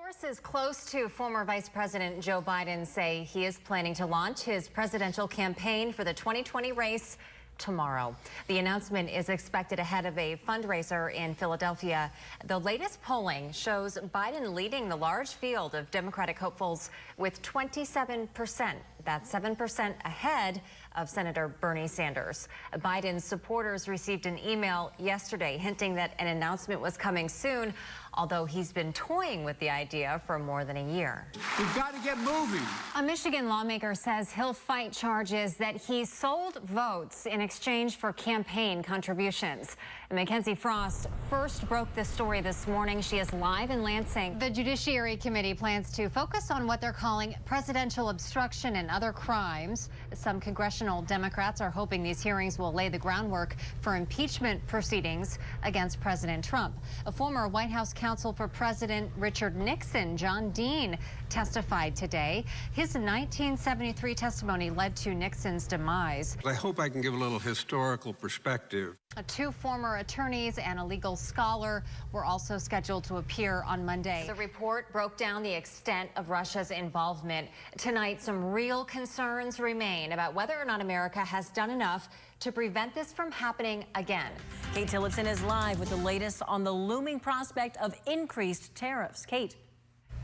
Sources close to former Vice President Joe Biden say he is planning to launch his presidential campaign for the 2020 race tomorrow. The announcement is expected ahead of a fundraiser in Philadelphia. The latest polling shows Biden leading the large field of Democratic hopefuls with 27%. That's 7% ahead of Senator Bernie Sanders. Biden's supporters received an email yesterday hinting that an announcement was coming soon, although he's been toying with the idea for more than a year. We've got to get moving. A Michigan lawmaker says he'll fight charges that he sold votes in exchange for campaign contributions. Mackenzie Frost first broke this story this morning. She is live in Lansing. The Judiciary Committee plans to focus on what they're calling presidential obstruction and other crimes. Some congressional Democrats are hoping these hearings will lay the groundwork for impeachment proceedings against President Trump. A former White House counsel for President Richard Nixon, John Dean, testified today. His 1973 testimony led to Nixon's demise. I hope I can give a little historical perspective. Two former attorneys and a legal scholar were also scheduled to appear on Monday. The report broke down the extent of Russia's involvement. Tonight, some real concerns remain about whether or not America has done enough to prevent this from happening again. Kate Tillotson is live with the latest on the looming prospect of increased tariffs. Kate.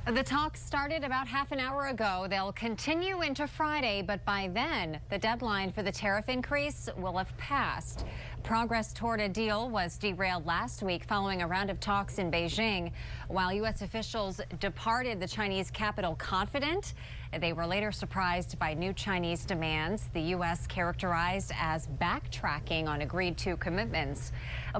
The talks started about half an hour ago. They'll continue into Friday, but by then, the deadline for the tariff increase will have passed. Progress toward a deal was derailed last week following a round of talks in Beijing. While U.S. officials departed the Chinese capital confident, they were later surprised by new Chinese demands the U.S. characterized as backtracking on agreed-to commitments.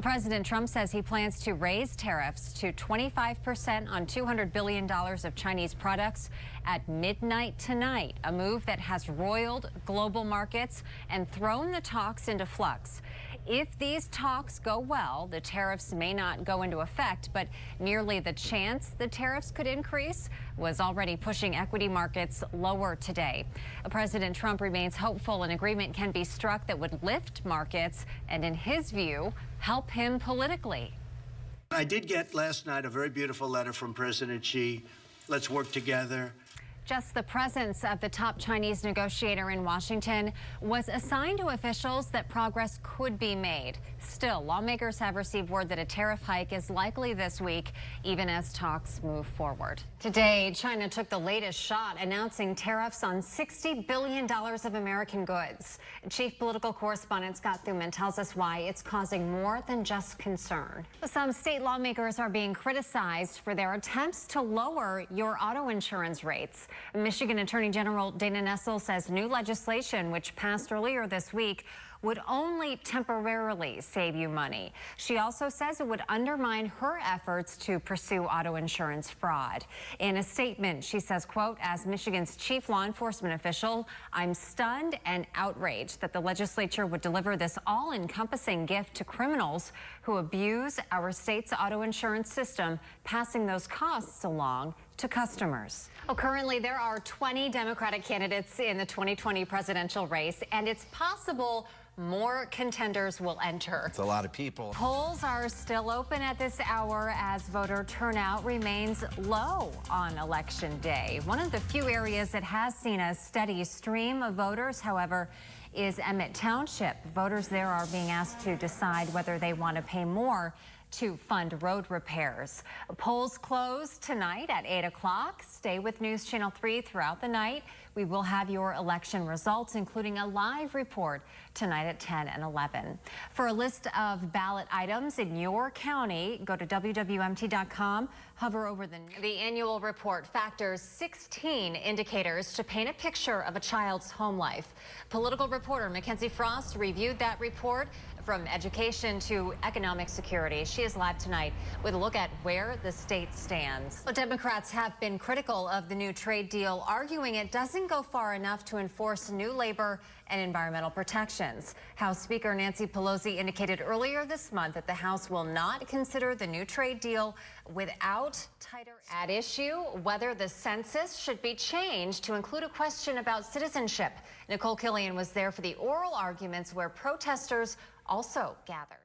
President Trump says he plans to raise tariffs to 25% on $200 billion of Chinese products at midnight tonight, a move that has roiled global markets and thrown the talks into flux. If these talks go well, the tariffs may not go into effect, but merely the chance the tariffs could increase was already pushing equity markets lower today. President Trump remains hopeful an agreement can be struck that would lift markets and, in his view, help him politically. I did get last night a very beautiful letter from President Xi. Let's work together. Just the presence of the top Chinese negotiator in Washington was a sign to officials that progress could be made. Still, lawmakers have received word that a tariff hike is likely this week, even as talks move forward. Today, China took the latest shot, announcing tariffs on $60 billion of American goods. Chief political correspondent Scott Thuman tells us why it's causing more than just concern. Some state lawmakers are being criticized for their attempts to lower your auto insurance rates. Michigan Attorney General Dana Nessel says new legislation, which passed earlier this week, would only temporarily save you money. She also says it would undermine her efforts to pursue auto insurance fraud. In a statement, she says, quote, as Michigan's chief law enforcement official, I'm stunned and outraged that the legislature would deliver this all-encompassing gift to criminals who abuse our state's auto insurance system, passing those costs along to customers. Well, currently, there are 20 Democratic candidates in the 2020 presidential race, and it's possible more contenders will enter. It's a lot of people. Polls are still open at this hour as voter turnout remains low on Election Day. One of the few areas that has seen a steady stream of voters, however, is Emmett Township. Voters there are being asked to decide whether they want to pay more to fund road repairs. Polls close tonight at 8 o'clock. Stay with News Channel 3 throughout the night. We will have your election results, including a live report tonight at 10 and 11. For a list of ballot items in your county, go to WWMT.com. Hover over the annual report factors 16 indicators to paint a picture of a child's home life. Political reporter Mackenzie Frost reviewed that report from education to economic security. She is live tonight with a look at where the state stands. Well, Democrats have been critical of the new trade deal, arguing it doesn't go far enough to enforce new labor and environmental protections. House Speaker Nancy Pelosi indicated earlier this month that the House will not consider the new trade deal without tighter at issue whether the census should be changed to include a question about citizenship. Nicole Killian was there for the oral arguments where protesters also gathered.